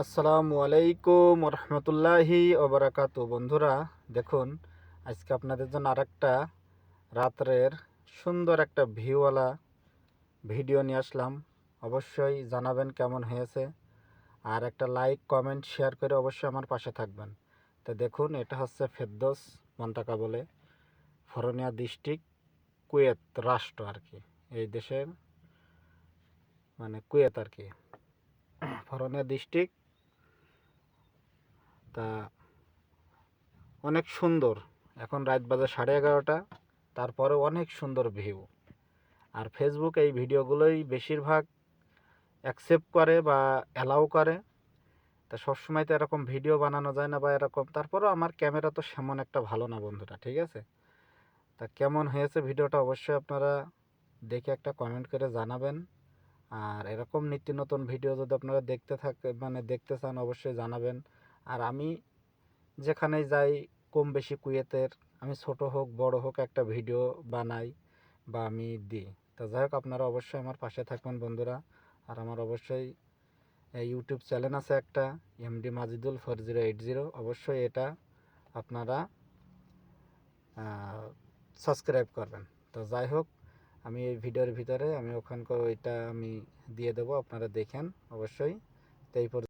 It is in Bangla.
আসসালামু আলাইকুম রহমতুল্লাহি ওবরাকাতু। বন্ধুরা দেখুন, আজকে আপনাদের জন্য আরেকটা রাত্রের সুন্দর একটা ভিউওয়ালা ভিডিও নিয়ে আসলাম। অবশ্যই জানাবেন কেমন হয়েছে, আর একটা লাইক কমেন্ট শেয়ার করে অবশ্যই আমার পাশে থাকবেন। তো দেখুন, এটা হচ্ছে ফেরদৌস মন্তাকা বলে, ফরনিয়া ডিস্ট্রিক্ট, কুয়েত রাষ্ট্র আর কি। এই দেশের মানে কুয়েত আর কি, ফরনিয়া ডিস্ট্রিক্ট। তা অনেক সুন্দর। এখন রাত বাজে 11:30, তারপরে অনেক সুন্দর ভিউ। আর ফেসবুক এই ভিডিওগুলোই বেশিরভাগ অ্যাকসেপ্ট করে বা অ্যালাউ করে। তা সবসময় তো এরকম ভিডিও বানানো যায় না বা এরকম, তারপরেও আমার ক্যামেরা তো সেমন একটা ভালো না বন্ধুরা, ঠিক আছে? তা কেমন হয়েছে ভিডিওটা অবশ্যই আপনারা দেখে একটা কমেন্ট করে জানাবেন। আর এরকম নিত্য নতুন ভিডিও যদি আপনারা দেখতে চান অবশ্যই জানাবেন। আর আমি যেখানেই যাই কম বেশি কুয়েতের, আমি ছোট হোক বড় হোক একটা ভিডিও বানাই বা আমি দিই। তো যাই হোক, আপনারা অবশ্যই আমার পাশে থাকবেন বন্ধুরা। আর আমার অবশ্যই ইউটিউব চ্যানেল আছে একটা, এমডি মাজিদুল 4080। অবশ্যই এটা আপনারা সাবস্ক্রাইব করবেন। তো যাই হোক, আমি এই ভিডিওর ভিতরে আমি ওখানকার ওইটা আমি দিয়ে দেবো, আপনারা দেখেন অবশ্যই। তো এই